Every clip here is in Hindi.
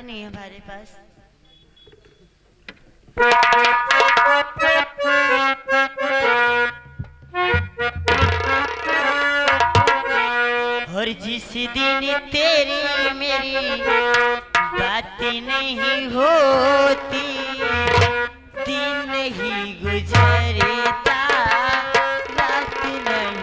नहीं है हमारे पास। और जिस दिन तेरी मेरी बात नहीं होती, दिन ही गुजरता रात नहीं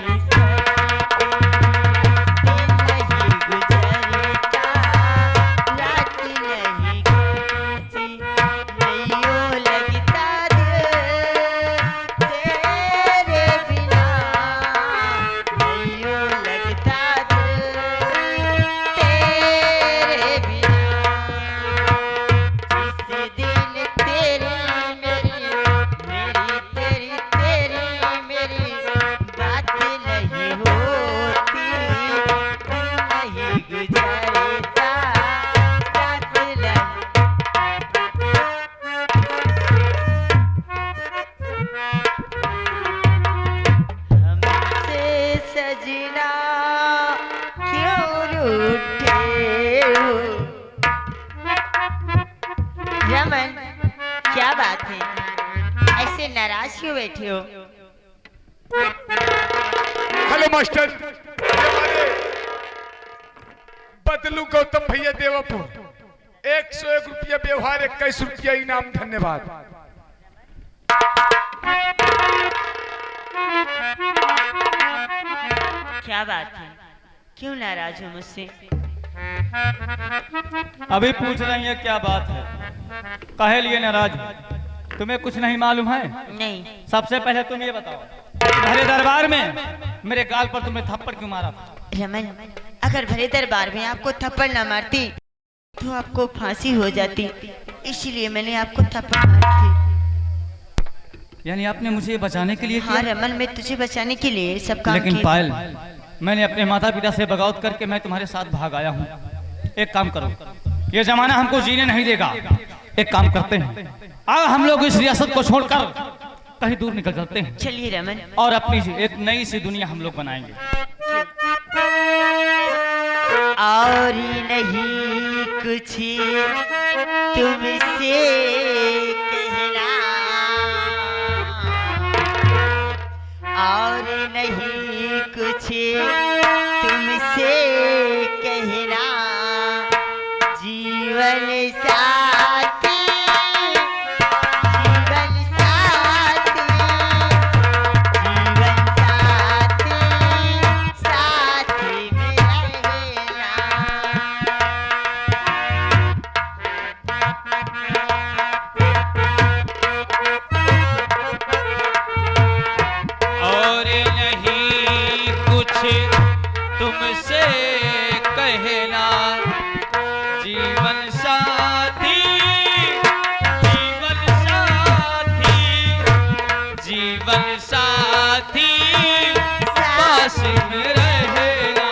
रमन, क्या बात है, ऐसे नाराज क्यों बैठे हो? हेलो मास्टर, बदलू गौतम भैया देवापुर, 101 रुपया व्यवहार, 21 रुपया इनाम, धन्यवाद। क्या बात है, क्यों नाराज हो मुझसे? अभी पूछ रही है क्या बात है, काहे लिए नाराज? तुम्हें कुछ नहीं मालूम है? नहीं। सबसे पहले तुम ये बताओ, भरे दरबार में मेरे गाल पर तुमने थप्पड़ क्यों मारा? रमन, अगर भरे दरबार में आपको थप्पड़ ना मारती तो आपको फांसी हो जाती, इसीलिए मैंने आपको थप्पड़ मारी थी। यानी आपने मुझे बचाने के लिए हाँ रमन, मैं तुझे बचाने के लिए सब काम लेकिन किए। पायल, मैंने अपने माता पिता से बगावत करके मैं तुम्हारे साथ भाग आया हूँ। एक काम करो, ये जमाना हमको जीने नहीं देगा। एक काम करते हैं, आज हम लोग इस रियासत को छोड़कर कहीं दूर निकल चलते हैं। चलिए रमन। और अपनी एक नई सी दुनिया हम लोग बनाएंगे। और नहीं कुछ तुमसे कहना, और नहीं कुछ तुमसे कहना, जीवन साथी, जीवन साथी, जीवन साथी, साथी में रहना। और नहीं कुछ तुमसे कहना, जीवन साथी, जीवन साथी, जीवन साथी, पास में रहना।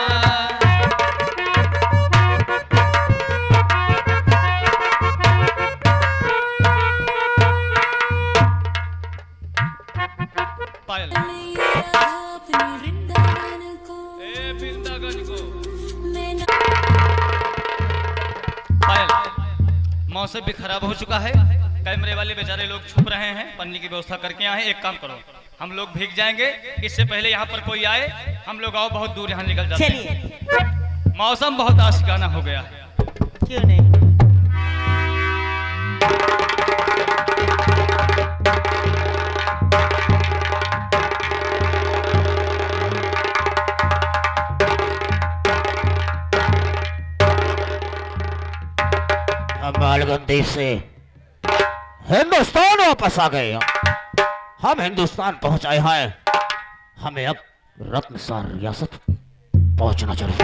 पायल, ए वृंदावन को पायल, मौसम भी खराब हो चुका है, कैमरे वाले बेचारे लोग छुप रहे हैं, पन्नी की व्यवस्था करके आए। एक काम करो, हम लोग भीग जाएंगे, इससे पहले यहाँ पर कोई आए हम लोग आओ, बहुत दूर यहाँ निकल जाते हैं। चलिए। मौसम बहुत आशिकाना हो गया है। क्यों नहीं? हम मालगंदी से हिंदुस्तान वापस आ गए। हम हिंदुस्तान पहुंचाए हैं, हमें अब रत्नसार रियासत पहुंचना चाहिए।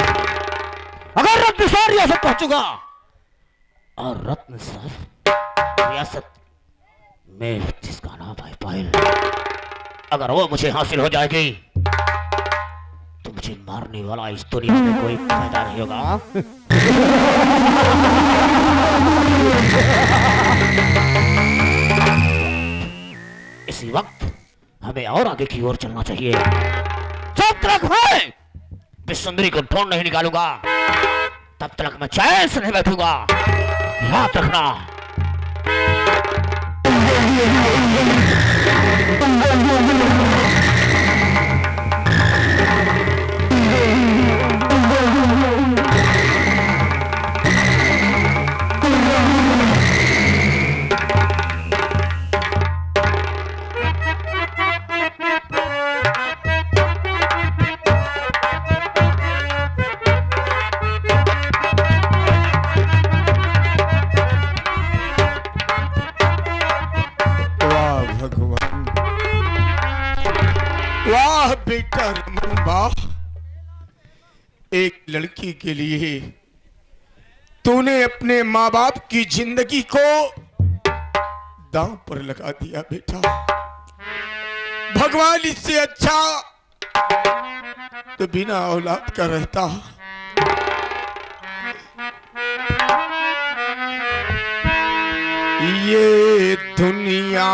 अगर रत्नसार रियासत पहुंचूंगा और रत्नसार रियासत में जिसका नाम है पायल, अगर वो मुझे हासिल हो जाएगी तो मुझे मारने वाला इस दुनिया में कोई फायदा नहीं होगा। इसी वक्त हमें और आगे की ओर चलना चाहिए। जब तक मैं इस सुंदरी को ढूंढ नहीं निकालूंगा तब तक मैं चैन से नहीं बैठूंगा। याद रखना। वाह बेटा रमन वाह, एक लड़की के लिए तूने अपने माँ बाप की जिंदगी को दांव पर लगा दिया बेटा। भगवान इससे अच्छा तो बिना औलाद का रहता। ये दुनिया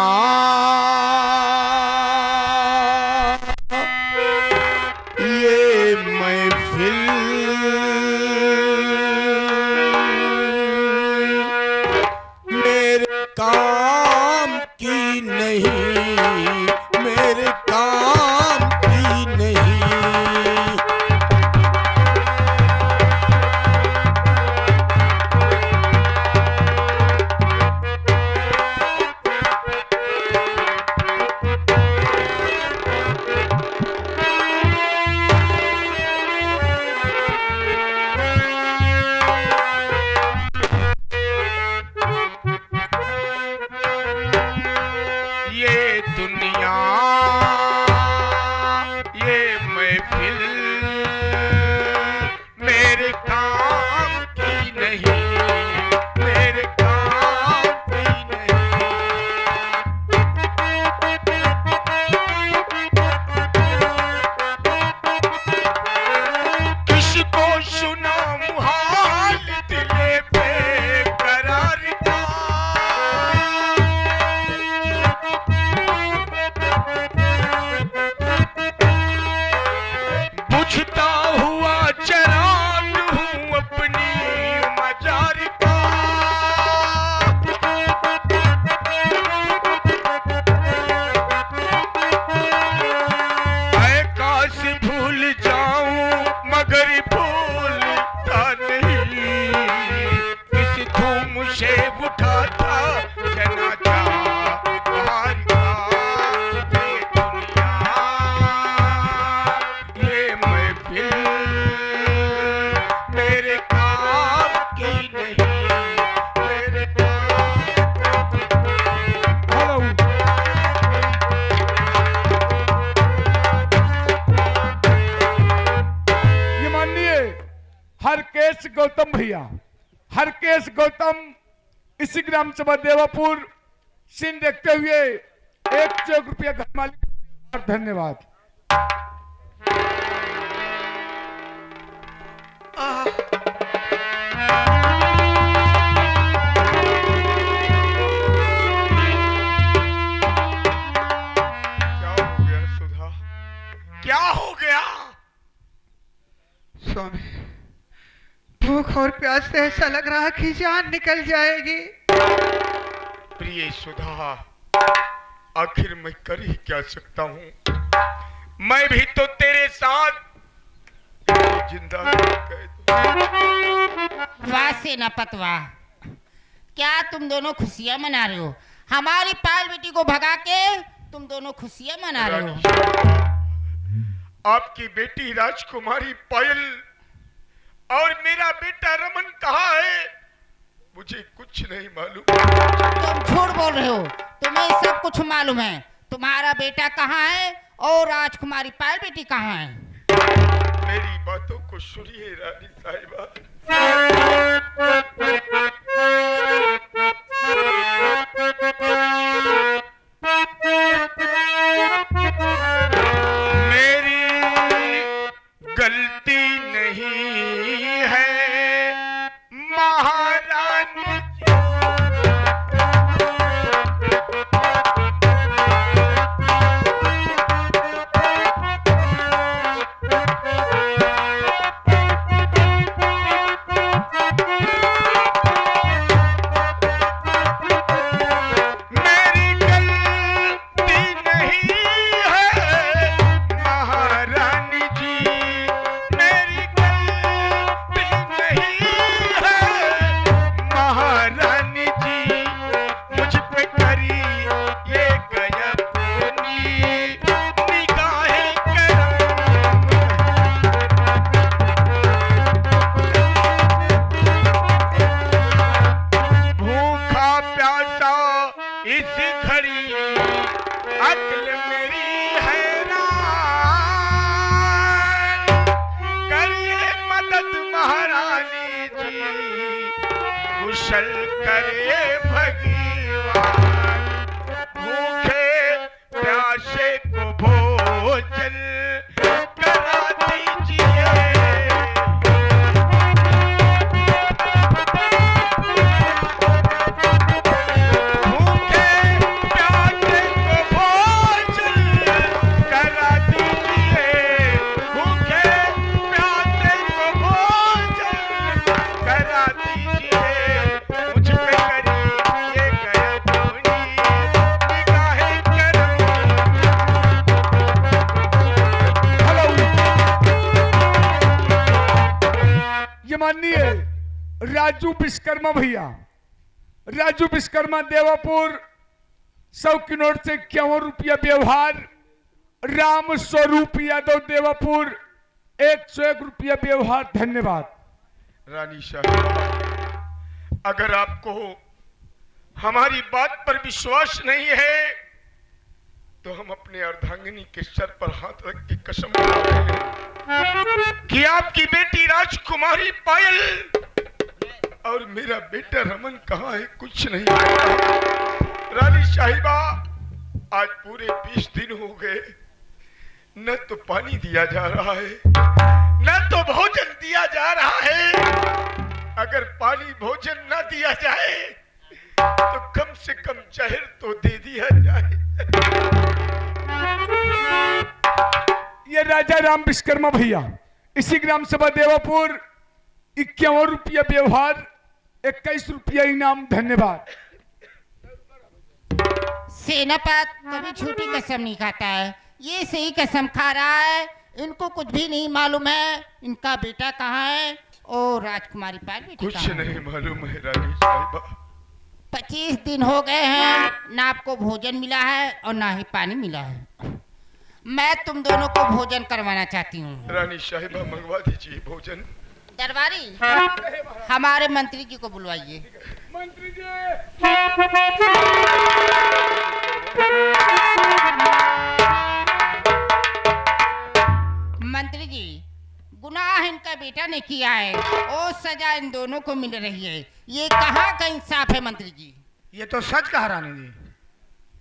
गौतम भैया, हरकेश गौतम इसी ग्राम सभा देवापुर सीन देखते हुए 1 रुपया घर मालिक, धन्यवाद। क्या हो गया सुधा, क्या हो गया? स्वामी, भूख और प्यास से ऐसा लग रहा कि जान निकल जाएगी। प्रिय सुधा, आखिर मैं कर ही क्या सकता हूँ? मैं भी तो तेरे साथ जिंदा वाह सेनापत वाह, क्या तुम दोनों खुशियां मना रहे हो? हमारी पायल बेटी को भगा के तुम दोनों खुशियां मना रहे हो। आपकी बेटी राजकुमारी पायल और मेरा बेटा रमन कहाँ है? मुझे कुछ नहीं मालूम। तुम झूठ बोल रहे हो, तुम्हें सब कुछ मालूम है। तुम्हारा बेटा कहाँ है और राजकुमारी पायल बेटी कहाँ है? मेरी बातों को सुनिए रानी साहिबा। मेरी गलती नहीं है महारानी। इस घड़ी अक्ल मेरी हैरान, करिए मदद महारानी जी, कुशल करे भगवान, भूखे प्यासे को भोजन करा दीजिए। माननीय राजू विश्वकर्मा भैया, राजू विश्वकर्मा देवापुर 100 की नोट से 51 रुपया व्यवहार, राम स्वरूप यादव देवापुर 101 रुपया व्यवहार। धन्यवाद। रानी साहब, अगर आपको हमारी बात पर विश्वास नहीं है तो हम अपने अर्धांगिनी के सर पर हाथ रख के कसम खाते हैं कि आपकी बेटी राजकुमारी पायल और मेरा बेटा रमन कहाँ है, कुछ नहीं पता। रानी साहिबा, आज पूरे 20 दिन हो गए, न तो पानी दिया जा रहा है, न तो भोजन दिया जा रहा है। अगर पानी भोजन न दिया जाए तो कम से कम जहर तो दे दिया जाए। ये राजा राम विश्वकर्मा भैया, इसी ग्राम सभा देवापुर 51 रुपया व्यवहार, 21 रुपया इनाम। धन्यवाद। सेनापत कभी झूठी कसम नहीं खाता है, ये सही कसम खा रहा है। इनको कुछ भी नहीं मालूम है इनका बेटा कहाँ है और राजकुमारी पायल बेटी कुछ कहाँ है। नहीं मालूम है रानी साहिबा। 25 दिन हो गए हैं, ना आपको भोजन मिला है और ना ही पानी मिला है। मैं तुम दोनों को भोजन करवाना चाहती हूँ। रानी साहिबा, मंगवा दीजिए भोजन। दरबारी, हमारे मंत्री जी को बुलवाइए। मंत्री जी, मंत्री जी, गुनाह इनका बेटा ने किया है और सजा इन दोनों को मिल रही है। ये कहाँ का इंसाफ है मंत्री जी? ये तो सच कहा रानी जी।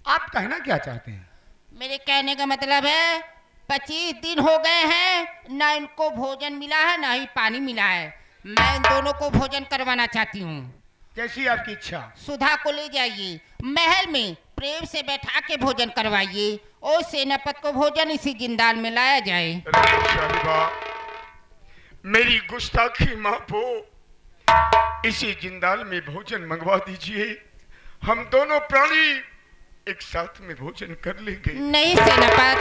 आप कहना क्या चाहते हैं? मेरे कहने का मतलब है 25 दिन हो गए हैं, ना इनको भोजन मिला है ना ही पानी मिला है। मैं इन दोनों को भोजन करवाना चाहती हूँ। जैसी आपकी इच्छा। सुधा को ले जाइए, महल में प्रेम से बैठा के भोजन करवाइए और सेनापत को भोजन इसी जिंदाल में लाया जाए। रानी साहिबा, मेरी गुस्ताखी माफो, इसी जिंदाल में भोजन मंगवा दीजिए। हम दोनों प्राणी एक साथ में भोजन कर लेंगे। नहीं सेनापत,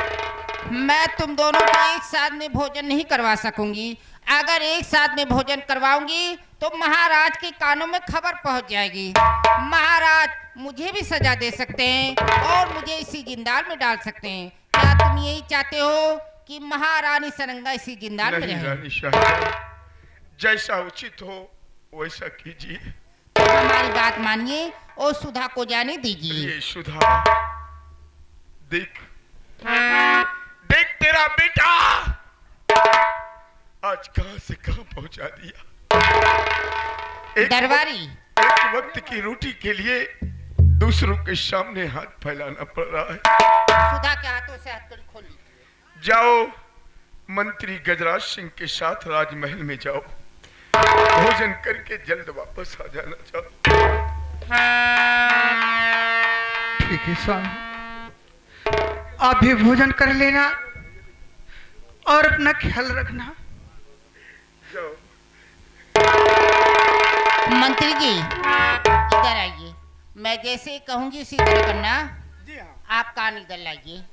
मैं तुम दोनों को एक साथ में भोजन नहीं करवा सकूंगी। अगर एक साथ में भोजन करवाऊंगी तो महाराज के कानों में खबर पहुंच जाएगी। महाराज मुझे भी सजा दे सकते हैं और मुझे इसी जिंदाल में डाल सकते हैं। क्या तुम यही चाहते हो कि महारानी सरंगा इसी जिंदाल में नहीं रहे? रानी साहिबा, जैसा उचित हो वैसा कीजिए। तो हमारी बात मानिए और सुधा को जाने दीजिए। ये सुधा, देख देख तेरा बेटा आज कहां से कहां पहुंचा दिया। दरबारी, एक वक्त की रोटी के लिए दूसरों के सामने हाथ फैलाना पड़ रहा है। सुधा के हाथों से हथकड़ी खोली। जाओ, मंत्री गजराज सिंह के साथ राजमहल में जाओ, भोजन करके जल्द वापस आ जाना। चाहो ठीक है स्वामी, आप भी भोजन कर लेना और अपना ख्याल रखना। जाओ। मंत्री जी इधर आइए, मैं जैसे कहूंगी उसी तरह करना। जी हाँ। आप कान इधर लाइए।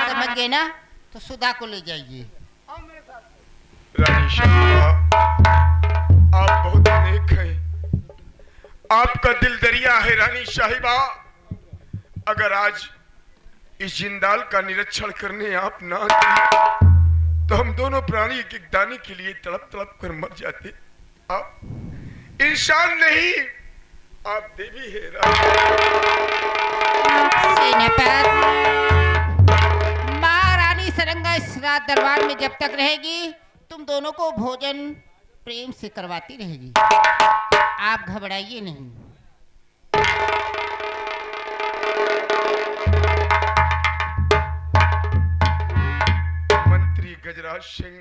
समझ गए ना? तो सुधा को ले जाइए। रानी साहिबा, आप बहुत नेक हैं, आपका दिल दरिया है। रानी साहिबा, अगर आज इस जिंदाल का निरीक्षण करने आप ना आते तो हम दोनों प्राणी एक एक दाने के लिए तड़प तड़प कर मर जाते। आप इंसान नहीं आप देवी है सेनापति, महारानी सरंगा इस रात दरबार में जब तक रहेगी तुम दोनों को भोजन प्रेम से करवाती रहेगी। आप घबराइए नहीं। मंत्री गजराज सिंह,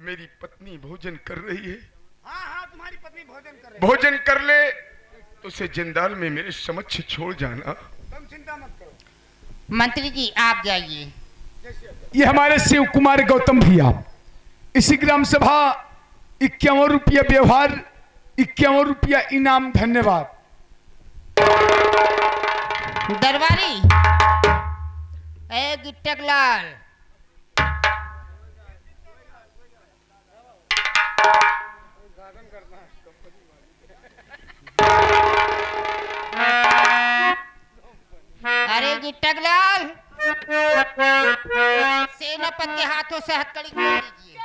मेरी पत्नी भोजन कर रही है। हाँ तुम्हारी पत्नी भोजन कर रही भोजन कर ले तो उसे जिंदाल में मेरे समक्ष छोड़ जाना। तुम चिंता मत करो। मंत्री जी आप जाइए। ये हमारे शिव कुमार गौतम भैया, इसी ग्राम सभा 51 रुपया व्यवहार, 51 रुपया इनाम, धन्यवाद। दरबारी ए गिट्टक लाल, अरे गिट्टक लाल, सेनापति के हाथों से हथकड़ी खोल लीजिए।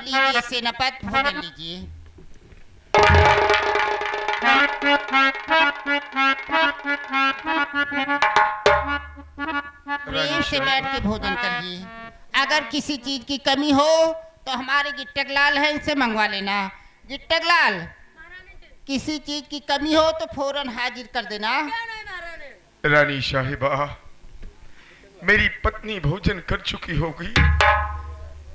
लीजिए सेनापति, भोजन लीजिए। प्रेम से बैठ के भोजन करिए। अगर किसी चीज की कमी हो तो हमारे गिट्टक लाल हैं, इनसे मंगवा लेना। गिट्टक लाल, किसी चीज की कमी हो तो फौरन हाजिर कर देना। रानी साहिबा, मेरी पत्नी भोजन कर चुकी होगी।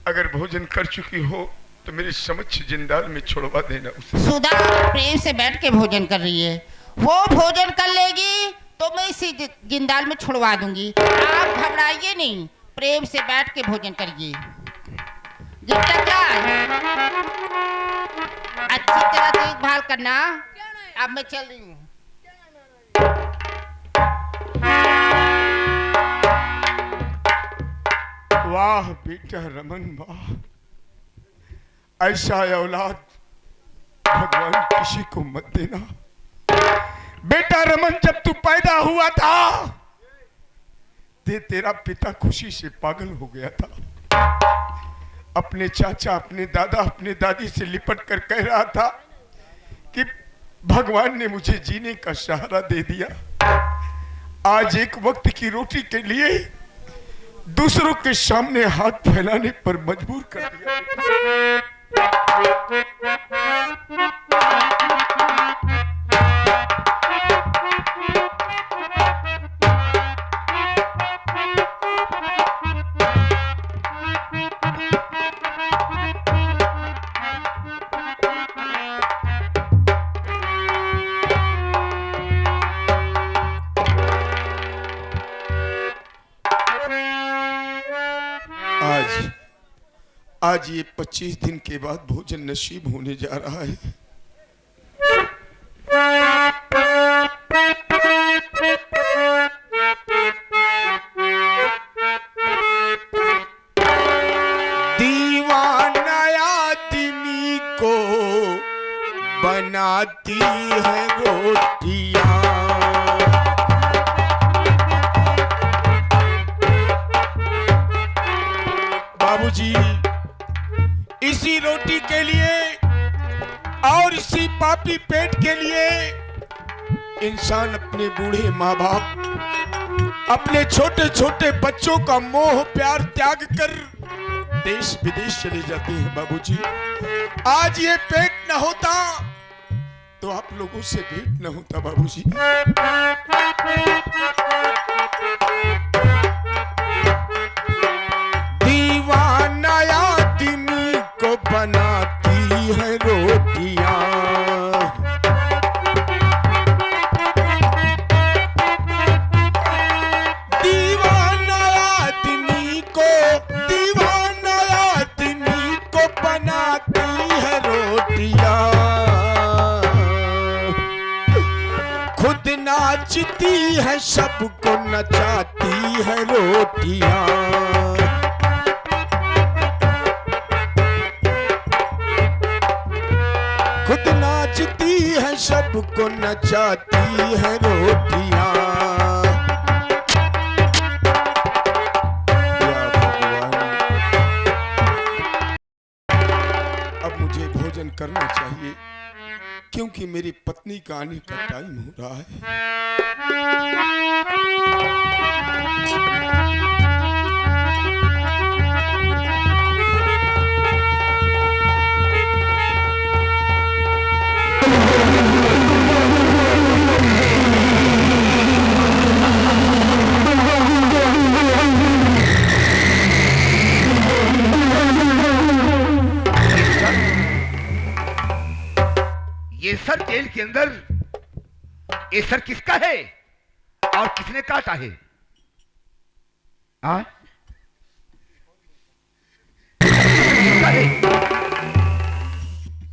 अगर भोजन कर चुकी हो तो मेरे समक्ष जिंदाल में छोड़वा देना उसे। सुधा प्रेम से बैठ के भोजन कर रही है, वो भोजन कर लेगी तो मैं इसी जिंदाल में छुड़वा दूंगी। आप घबराइए नहीं, प्रेम से बैठ के भोजन करिए। गिट्टक लाल, अच्छी तरह देखभाल करना। अब मैं चल रही हूँ। वाह बेटा रमन, वाह, ऐसा औलाद भगवान किसी को मत देना। बेटा रमन, जब तू पैदा हुआ था तेरा पिता खुशी से पागल हो गया था। अपने चाचा, अपने दादा, अपने दादी से लिपट कर कह रहा था कि भगवान ने मुझे जीने का सहारा दे दिया। आज एक वक्त की रोटी के लिए दूसरों के सामने हाथ फैलाने पर मजबूर कर दिया। आज ये 25 दिन के बाद भोजन नसीब होने जा रहा है। दीवाना आदमी को बनाती है रोटियां। बाबूजी, इसी रोटी के लिए और इसी पापी पेट के लिए इंसान अपने बूढ़े माँ बाप, अपने छोटे छोटे बच्चों का मोह प्यार त्याग कर देश विदेश चले जाते हैं। बाबूजी, आज ये पेट न होता तो आप लोगों से भेंट न होता। बाबूजी, दीवाना आदमी को बनाती है रोटियां। दीवाना आदमी को बनाती है रोटियां। खुद नाचती है, सबको नचाती है रोटियां। खुद नाचती है, सबको नचाती है रोटियां। या भगवान, अब मुझे भोजन करना चाहिए क्योंकि मेरी पत्नी का आने का टाइम हो रहा है। ये सर जेल के अंदर, ये सर किसका है और किसने काटा है? हाँ? किसका है?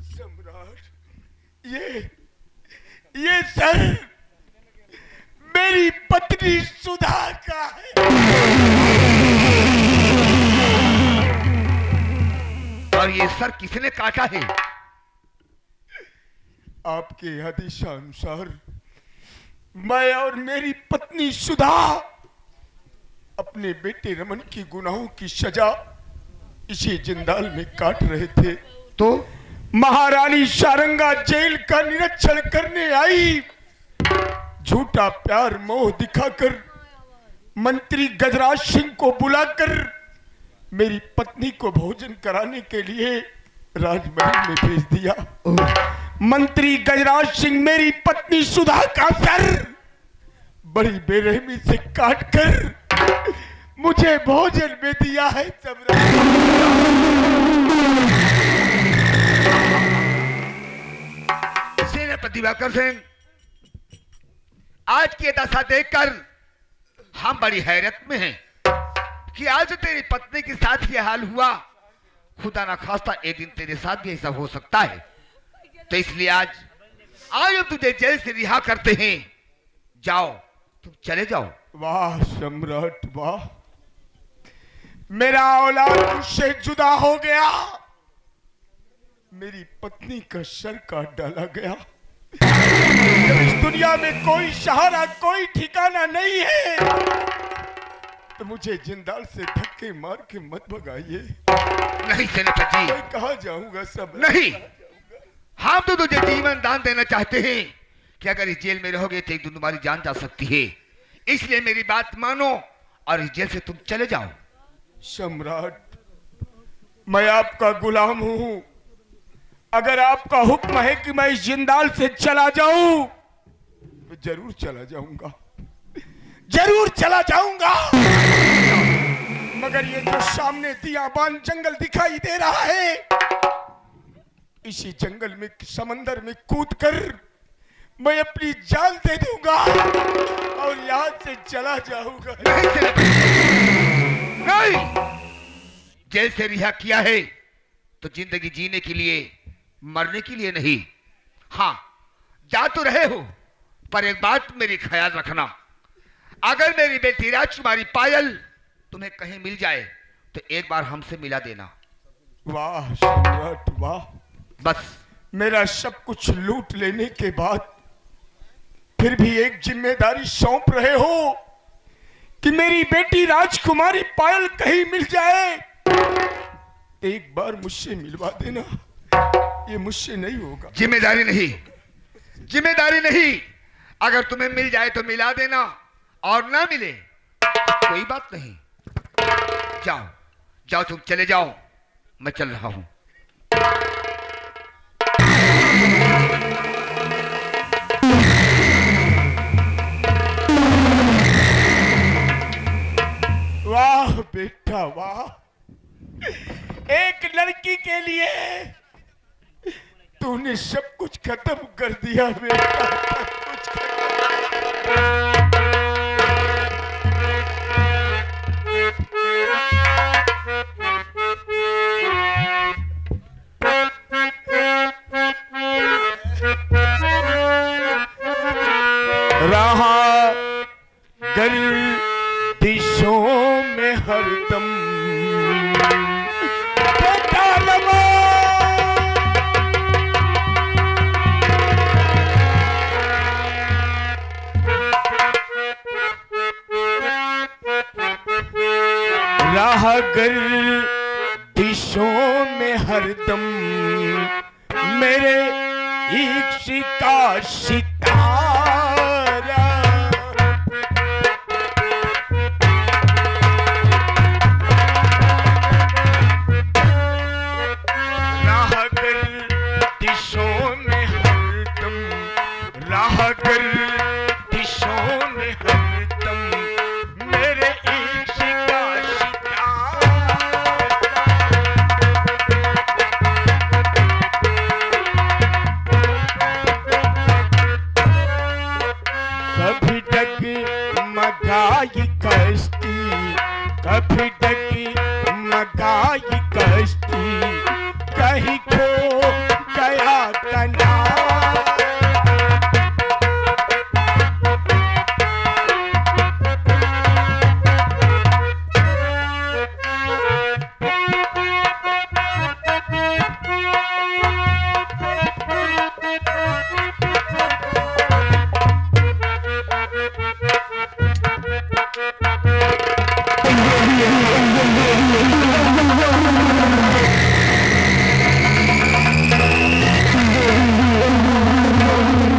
सम्राट, ये सर मेरी पत्नी सुधा का है। और ये सर किसने काटा है? आपके आदेशानुसार मैं और मेरी पत्नी सुधा अपने बेटे रमन की गुनाहों की सजा इसी जिंदाल में काट रहे थे तो महारानी सारंगा जेल का निरीक्षण करने आई। झूठा प्यार मोह दिखाकर मंत्री गजराज सिंह को बुलाकर मेरी पत्नी को भोजन कराने के लिए राजमहल में भेज दिया। मंत्री गजराज सिंह मेरी पत्नी सुधा का सर बड़ी बेरहमी से काटकर मुझे भोजन में दिया है। सेनापति दिवाकर सिंह, आज की दशा देखकर हम बड़ी हैरत में हैं कि आज तेरी पत्नी के साथ ये हाल हुआ, खुदा ना खास्ता एक दिन तेरे साथ भी ऐसा हो सकता है। तो इसलिए आज तुझे जेल से रिहा करते हैं। जाओ, तुम चले जाओ। वाह सम्राट वाह, मेरा औलाद मुझसे जुदा हो गया, मेरी पत्नी का सर काट डाला गया। जब इस दुनिया में कोई सहारा कोई ठिकाना नहीं है तो मुझे जिंदाल से धक्के मार के मत भगाइए। नहीं सेनापति जी, मैं कहाँ जाऊंगा सब नहीं, हम तो तुझे जीवन दान देना चाहते हैं कि अगर इस जेल में रहोगे तो एक दिन तुम्हारी जान जा सकती है। इसलिए मेरी बात मानो और इस जेल से तुम चले जाओ। सम्राट, मैं आपका गुलाम हूं, अगर आपका हुक्म है कि मैं इस जिंदाल से चला जाऊं तो जरूर चला जाऊंगा, जरूर चला जाऊंगा। मगर ये जो सामने दियाबान जंगल दिखाई दे रहा है, इसी जंगल में समंदर में कूदकर मैं अपनी जान दे दूंगा और यहां से चला जाऊंगा। नहीं, जेल से रिहा किया है तो जिंदगी जीने के लिए, मरने के लिए नहीं। हाँ, जा तो रहे हो, पर एक बात मेरी ख्याल रखना, अगर मेरी बेटी राजकुमारी पायल तुम्हें कहीं मिल जाए तो एक बार हमसे मिला देना। वाह सम्राट वाह, बस मेरा सब कुछ लूट लेने के बाद फिर भी एक जिम्मेदारी सौंप रहे हो कि मेरी बेटी राजकुमारी पायल कहीं मिल जाए, एक बार मुझसे मिलवा देना। ये मुझसे नहीं होगा। जिम्मेदारी नहीं, जिम्मेदारी नहीं, अगर तुम्हें मिल जाए तो मिला देना और ना मिले कोई बात नहीं। जाओ जाओ, तुम चले जाओ, मैं चल रहा हूं। वाह बेटा वाह, एक लड़की के लिए तूने सब कुछ खत्म कर दिया बेटा, सब कुछ रहा गर्दिशों में हरदम बेटा लगा। मेरे इश्क का सितारा। राहगर दिशों में हरदम, राहगर दिशों में हरदम मेरे इश्क का सितारा। कभी डगमगाई कश्ती, कभी डगमगाई कश्ती, कहीं खो गया किनारा।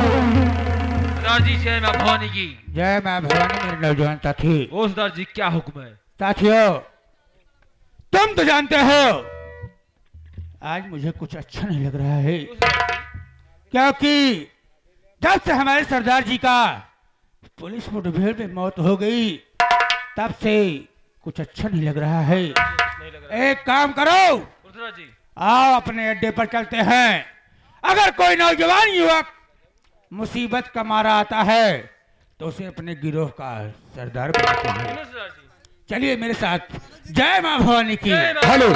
सरदार जी जय मां भवानी की। जय मां भवानी मेरे नौजवान साथी। ओ सरदार जी क्या हुक्म है? साथियों, तुम तो जानते हो आज मुझे कुछ अच्छा नहीं लग रहा है, क्योंकि जब से हमारे सरदार जी का पुलिस मुठभेड़ में मौत हो गई तब से कुछ अच्छा नहीं लग रहा है। एक काम करो, सरदार जी आओ अपने अड्डे पर चलते हैं। अगर कोई नौजवान युवक मुसीबत का मारा आता है तो उसे अपने गिरोह का सरदार बनाते हैं। सरदार जी चलिए मेरे साथ। जय मां भवानी की। जय मां- हेलो